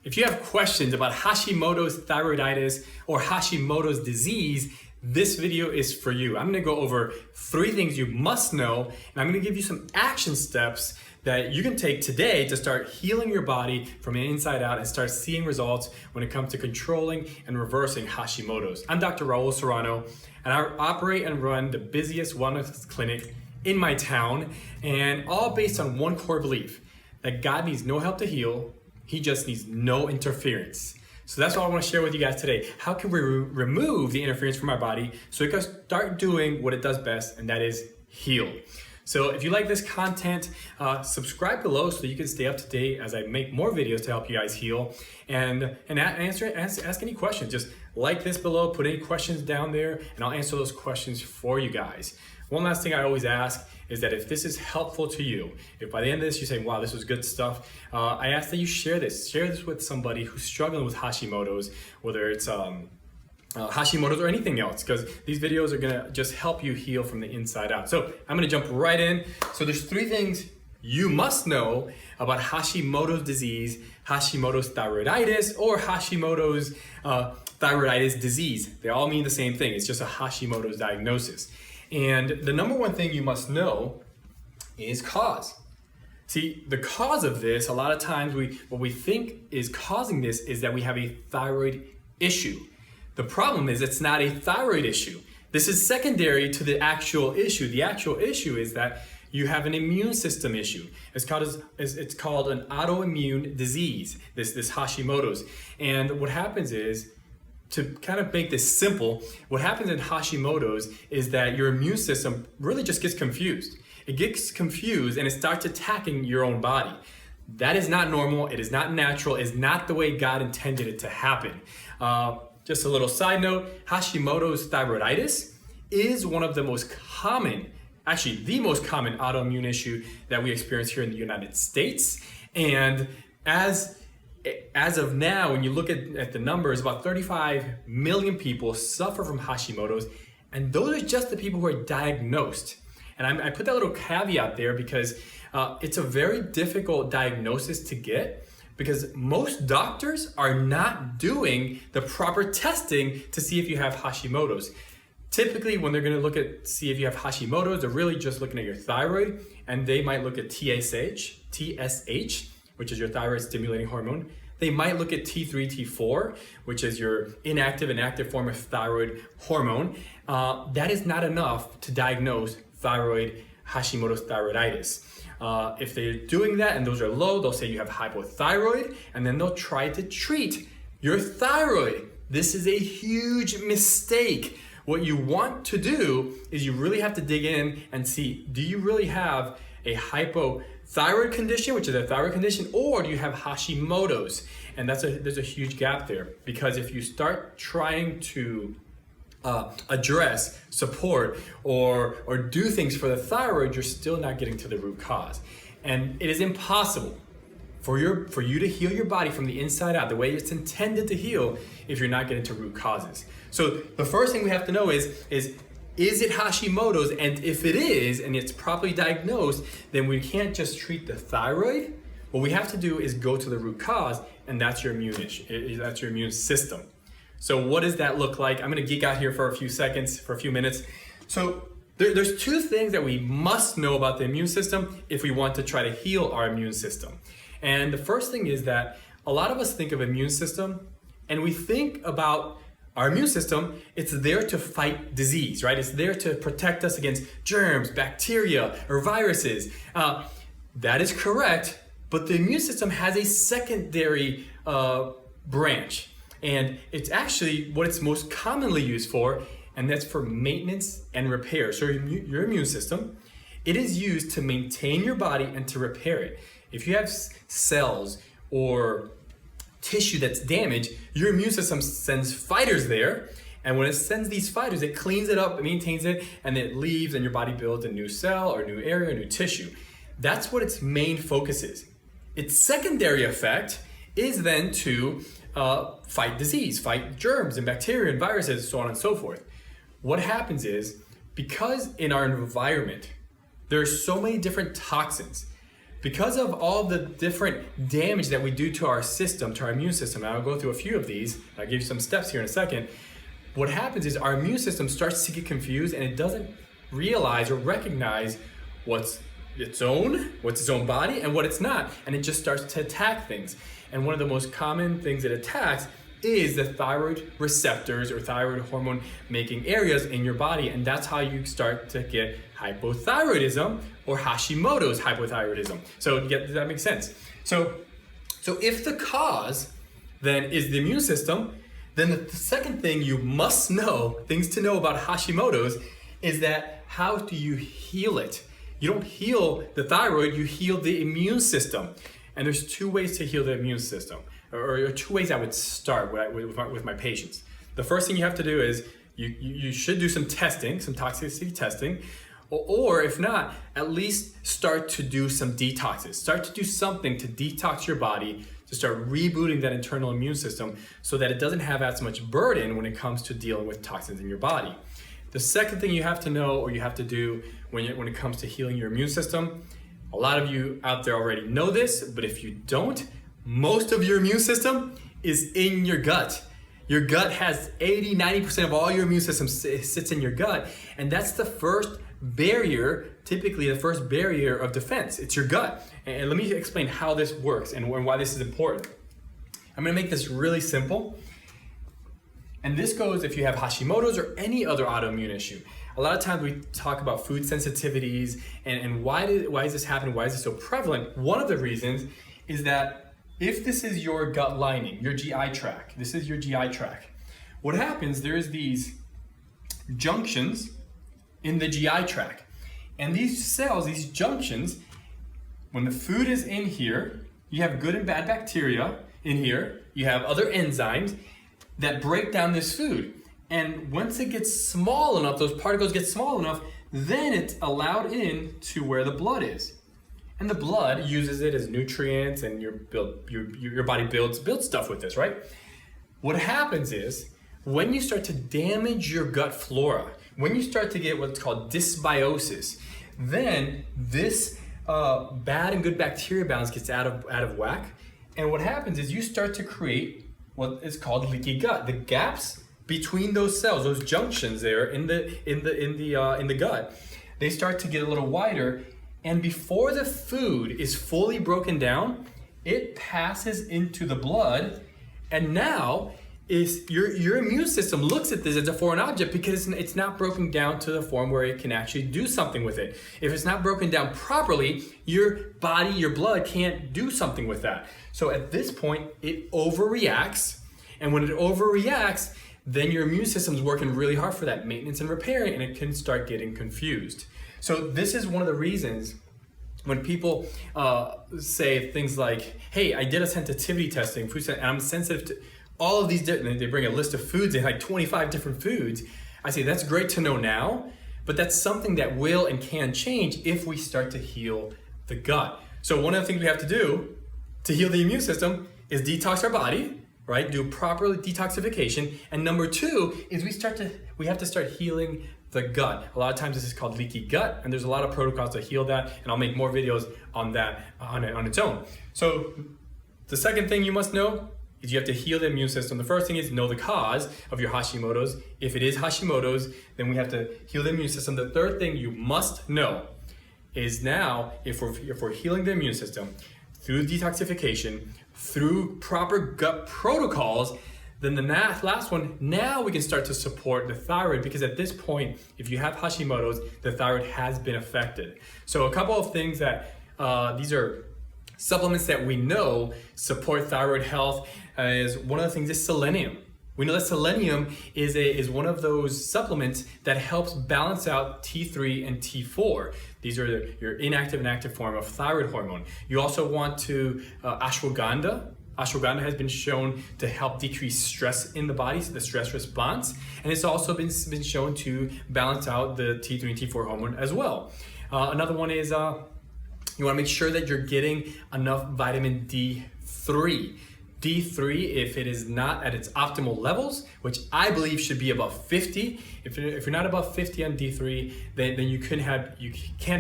If you have questions about Hashimoto's thyroiditis or Hashimoto's disease, this video is for you. I'm gonna go over 3 things you must know, and I'm gonna give you some action steps that you can take today to start healing your body from the inside out and start seeing results when it comes to controlling and reversing Hashimoto's. I'm Dr. Raul Serrano, and I operate and run the busiest wellness clinic in my town, and all based on one core belief, that God needs no help to heal, He just needs no interference. So that's what I want to share with you guys today. How can we remove the interference from our body so it can start doing what it does best, and that is heal. So if you like this content, subscribe below so you can stay up to date as I make more videos to help you guys heal, and ask any questions. Just like this below, put any questions down there, and I'll answer those questions for you guys. One last thing I always ask is that if this is helpful to you, if by the end of this you say, wow, this was good stuff, I ask that you share this with somebody who's struggling with Hashimoto's, whether it's Hashimoto's or anything else, because these videos are gonna just help you heal from the inside out. So I'm gonna jump right in. So there's 3 things you must know about Hashimoto's disease, Hashimoto's thyroiditis, or Hashimoto's thyroiditis disease. They all mean the same thing. It's just a Hashimoto's diagnosis. And the number 1 thing you must know is cause. See, the cause of this, a lot of times what we think is causing this is that we have a thyroid issue. The problem is it's not a thyroid issue. This is secondary to the actual issue. The actual issue is that you have an immune system issue. It's called an autoimmune disease, this Hashimoto's. And what happens is, to kind of make this simple, what happens in Hashimoto's is that your immune system really just gets confused. It gets confused and it starts attacking your own body. That is not normal, it is not natural, it is not the way God intended it to happen. Just a little side note, Hashimoto's thyroiditis is one of the most common, actually the most common autoimmune issue that we experience here in the United States. And as of now, when you look at the numbers, about 35 million people suffer from Hashimoto's, and those are just the people who are diagnosed. And I put that little caveat there because it's a very difficult diagnosis to get, because most doctors are not doing the proper testing to see if you have Hashimoto's. Typically, when they're going to see if you have Hashimoto's, they're really just looking at your thyroid, and they might look at TSH, which is your thyroid stimulating hormone. They might look at T3, T4, which is your inactive and active form of thyroid hormone. That is not enough to diagnose Hashimoto's thyroiditis. If they're doing that and those are low, they'll say you have hypothyroid, and then they'll try to treat your thyroid. This is a huge mistake. What you want to do is you really have to dig in and see, do you really have a hypothyroid condition, which is a thyroid condition, or do you have Hashimoto's? And there's a huge gap there, because if you start trying to address, support, or do things for the thyroid, you're still not getting to the root cause. And it is impossible for you to heal your body from the inside out the way it's intended to heal if you're not getting to root causes. So the first thing we have to know is it Hashimoto's? And if it is, and it's properly diagnosed, then we can't just treat the thyroid. What we have to do is go to the root cause, and that's your immune issue. That's your immune system. So what does that look like? I'm gonna geek out here for a few minutes. So there's 2 things that we must know about the immune system if we want to try to heal our immune system. And the first thing is that a lot of us think of immune system, and we think about our immune system, it's there to fight disease, right? It's there to protect us against germs, bacteria, or viruses. That is correct, but the immune system has a secondary branch. And it's actually what it's most commonly used for, and that's for maintenance and repair. So your immune system, it is used to maintain your body and to repair it. If you have cells or tissue that's damaged, your immune system sends fighters there, and when it sends these fighters, it cleans it up, it maintains it, and it leaves, and your body builds a new cell or new area, or new tissue. That's what its main focus is. Its secondary effect is then to fight disease, fight germs and bacteria and viruses, so on and so forth. What happens is, because in our environment, there are so many different toxins, because of all the different damage that we do to our system, to our immune system, and I'll go through a few of these, I'll give you some steps here in a second, what happens is our immune system starts to get confused and it doesn't realize or recognize what's its own body and what it's not, and it just starts to attack things. And one of the most common things it attacks is the thyroid receptors or thyroid hormone making areas in your body, and that's how you start to get hypothyroidism or Hashimoto's hypothyroidism. So does that make sense? So if the cause then is the immune system, then the second thing you must know, things to know about Hashimoto's, is that how do you heal it? You don't heal the thyroid, you heal the immune system. And there's two ways to heal the immune system, or two ways I would start with my patients. The first thing you have to do is you should do some testing, some toxicity testing, or if not, at least start to do some detoxes. Start to do something to detox your body, to start rebooting that internal immune system so that it doesn't have as much burden when it comes to dealing with toxins in your body. The second thing you have to know or you have to do when it comes to healing your immune system, a lot of you out there already know this, but if you don't, most of your immune system is in your gut. Your gut has 80-90% of all your immune system sits in your gut, and that's the first barrier, typically the first barrier of defense. It's your gut. And let me explain how this works and why this is important. I'm gonna make this really simple. And this goes if you have Hashimoto's or any other autoimmune issue. A lot of times we talk about food sensitivities and why is this happening? Why is this so prevalent? One of the reasons is that if this is your gut lining, your GI tract, this is your GI tract, what happens, there's these junctions in the GI tract. And these cells, these junctions, when the food is in here, you have good and bad bacteria in here, you have other enzymes that break down this food. And once it gets small enough, those particles get small enough, then it's allowed in to where the blood is. And the blood uses it as nutrients, and your body builds stuff with this, right? What happens is, when you start to damage your gut flora, when you start to get what's called dysbiosis, then this bad and good bacteria balance gets out of whack. And what happens is you start to create what is called leaky gut. The gaps between those cells, those junctions there in the gut, they start to get a little wider. And before the food is fully broken down, it passes into the blood, and now is your immune system looks at this as a foreign object because it's not broken down to the form where it can actually do something with it. If it's not broken down properly, your body, your blood can't do something with that. So at this point, it overreacts, and when it overreacts, then your immune system's working really hard for that maintenance and repairing, and it can start getting confused. So this is one of the reasons when people say things like, hey, I did a sensitivity testing, and I'm sensitive to all of these different, they bring a list of foods, and like 25 different foods. I say, that's great to know now, but that's something that will and can change if we start to heal the gut. So one of the things we have to do to heal the immune system is detox our body, right? Do proper detoxification. And number two is we have to start healing the gut. A lot of times this is called leaky gut, and there's a lot of protocols to heal that, and I'll make more videos on that on its own. So the second thing you must know is you have to heal the immune system. The first thing is know the cause of your Hashimoto's. If it is Hashimoto's, then we have to heal the immune system. The third thing you must know is now, if we're healing the immune system through detoxification, through proper gut protocols, then the last one, now we can start to support the thyroid, because at this point, if you have Hashimoto's, the thyroid has been affected. So a couple of things that, these are supplements that we know support thyroid health, is one of the things is selenium. We know that selenium is one of those supplements that helps balance out T3 and T4. These are your inactive and active form of thyroid hormone. You also want to, ashwagandha. Ashwagandha has been shown to help decrease stress in the body, so the stress response. And it's also been shown to balance out the T3 and T4 hormone as well. Another one is you want to make sure that you're getting enough vitamin D3. D3 if it is not at its optimal levels, which I believe should be above 50. If you're not above 50 on D3, then you can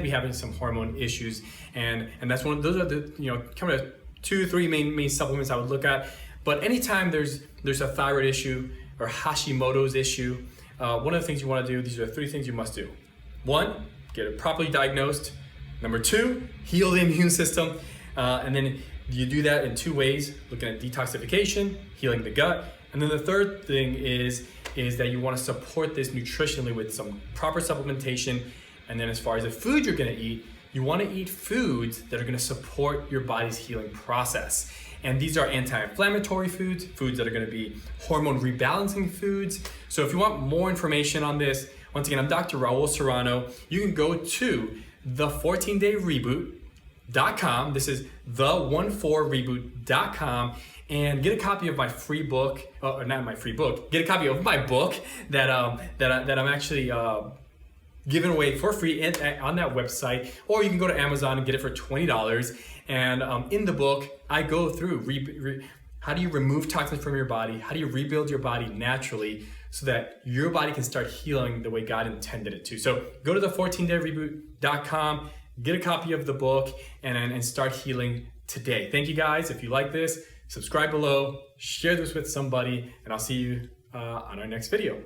be having some hormone issues, and that's those are the kind of 2-3 main supplements I would look at. But anytime there's a thyroid issue or Hashimoto's issue, one of the things you want to do, these are 3 things you must do. 1, get it properly diagnosed. Number 2, heal the immune system, and then you do that in 2 ways, looking at detoxification, healing the gut. And then the third thing is that you want to support this nutritionally with some proper supplementation. And then as far as the food you're going to eat, you want to eat foods that are going to support your body's healing process. And these are anti-inflammatory foods, foods that are going to be hormone rebalancing foods. So if you want more information on this, once again, I'm Dr. Raul Serrano. You can go to the14dayreboot.com. This is the14reboot.com, and get a copy of my free book, or not my free book, get a copy of my book that I'm actually giving away for free on that website, or you can go to Amazon and get it for $20. And in the book, I go through how do you remove toxins from your body, how do you rebuild your body naturally so that your body can start healing the way God intended it to. So go to the14dayreboot.com, get a copy of the book, and start healing today. Thank you guys. If you like this, subscribe below, share this with somebody, and I'll see you on our next video.